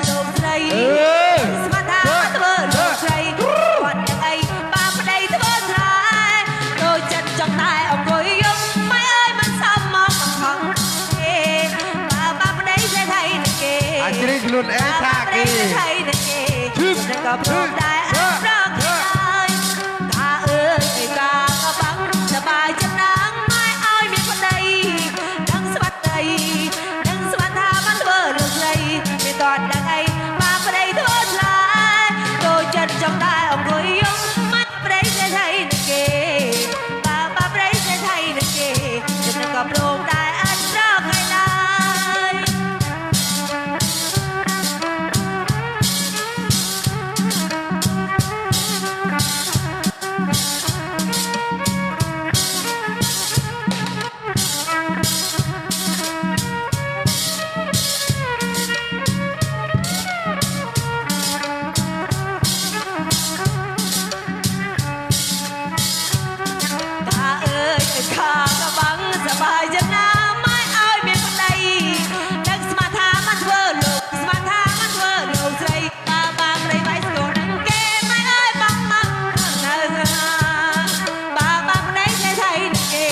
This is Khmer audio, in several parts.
លោកស្រីស្មាថាធ្វើលោកស្រីគាត់ទាំងអីបាប្តីធ្វើស្រែដូចចិត្តចង់តែអង្គុយយំម៉ែអើយមិនសមមកបង្ខំទេបាប្តីចេះថៃនឹងគេអាចជ្រីខ្លួនឯងថាគេថៃនឹងគេនឹងក៏ព្រមដែរអត់ប្រកហើយតាអើយឯកាក៏បាំងសបាយចិត្តណាស់ម៉ែអើយមានប្តីដឹងស្បាត់ដីដឹងស្បាត់ថាបានធ្វើលោកស្រីមានគាត់ដឹងអីបាប្តីធ្វើឆ្លើយដូចចិត្តចង់តែអង្គុយយំម៉ែប្តីចេះថៃនឹងគេបាប្តីចេះថៃនឹងគេនឹងក៏ព្រមដែរអត់ប្រកហើយឡើយខាក៏បាំងសបាយចិត្តណាម៉ែអើយមានប្តីដឹងស្មាថាមិនធ្វើលោកស្មាថាមិនធ្វើលោកស្រីបាប្តីវាយស្គរនឹងគេម៉ែអើយបាំងមកនៅបាប្តីចេះថៃនឹងគេ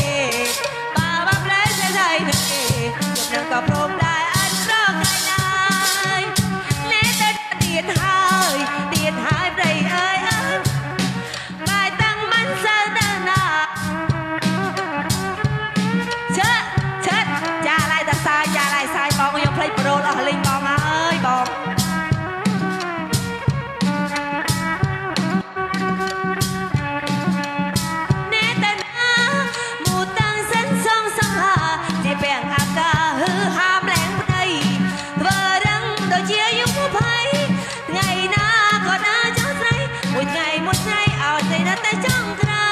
បាប្តីចេះថៃនឹងគេនឹងក៏ព្រមដែរអត់ប្រកហើយឡើយនេះទៅទៀតហើយប្តីអើយម៉ែតាំងមិនសូវទៅណាសាយបងខ្ញុំភ្លេចប្រូលអស់លេងបងអើយបងនេះតែណាមូតាំងសិនសងសង្ហាជាពាំងអាកាហឺហាមលែងប្តីធ្វើរឹងដូចជាយុគភ័យថ្ងៃណាក៏ដើរចោលស្រីមួយថ្ងៃឲ្យស្រីនៅតែចង់ក្រា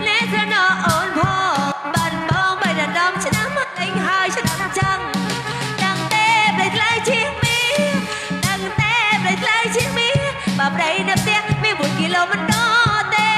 នេះត្រណអូនផងបានបងបីដណ្ដំឆ្នាំលេងហើយឆ្នាំចឹងដឹងទេប្តីថ្លៃជាងមីដឹងទេប្តីថ្លៃជាងមីបើប្តីនៅផ្ទះមាន1គីឡូមិនដល់ទេ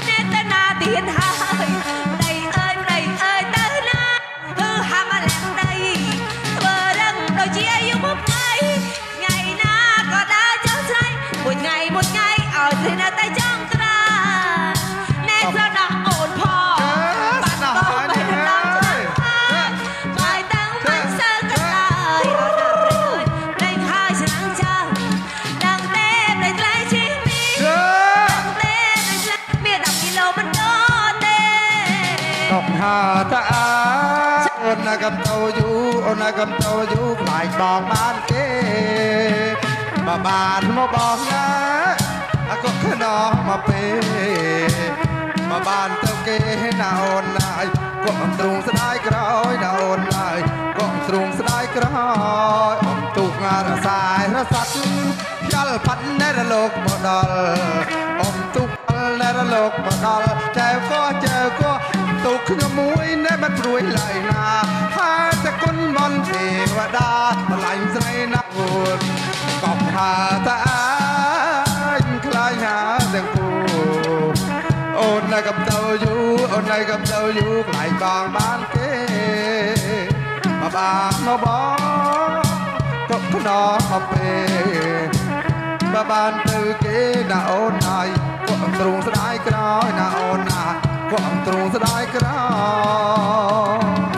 នេះទៅណាទៀតហើយប្តីអើយទៅណាគឺហាមលែងដីធ្វើរឹងដូចជាអាយុ20ថ្ងៃណាក៏ដើរចោលស្រីមួយថ្ងៃឲ្យស្រីនៅតែចង់ក្រាណែស្រដកអូនផងបាត់បងទៅដល់បាយតាំងមិនសើកឡើយអត់ដល់ព្រៃហើយឆ្នាំចាំដឹងទេប្តីថ្លៃជាងមីដឹងទេប្តីថ្លៃមាន10គីឡូមិនដល់ទេតបហាតាអូនណាកំតោយូខ្លាយបងបានគេបើបានមកបងណាអកខ្នងមកពេលបើបានទៅគេណាអូនណាយក៏ទ្រង់ស្ដាយក្រោយណាអូនណាយក៏ទ្រង់ស្ដាយក្រោយអំទុករសាយរសាត់ខ្យល់ផាត់នៅរលោកមកដល់អំទុកនៅរលោកមកដល់ចែវក៏ទុកខ្ញុំមួយណែមិនព្រួយឡើយណាហើយតែគុណមន្តទេវតាម្លាញ់ស្រីណាស់អូនកប់ថាតាខ្លាញ់ណាទាំងគូអូននៅកំតៅយូខ្លាយបងបានគេបើបានមកបងក៏ខ្នងអំពេលបើបានទៅគេណាអូនហើយក៏ទ្រង់ស្ដាយក្រោយណាអូនណាក៏ទ្រង់ស្ដាយក្រោយ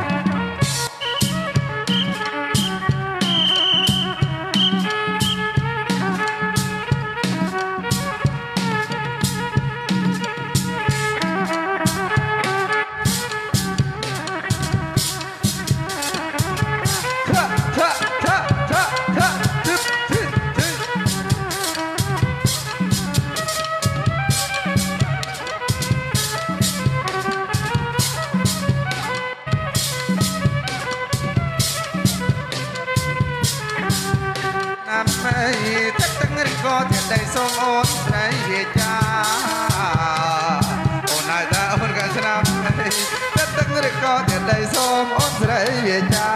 ទឹកទឹករិះក៏ទៀតដៃសូមអូនស្រីវាចាអូនហើយតាអូនក៏ស្នាមទឹកទឹករិះក៏ទៀតដៃសូមអូនស្រីវាចា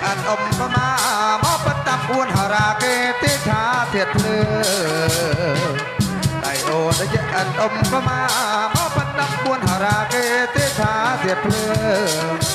ăn ôm mà mó bắt tập buôn hà ra kê tê thả thiệt lư đại ô đã ăn ôm mà mó bắt tập buôn hà ra kê tê thả thiệt lư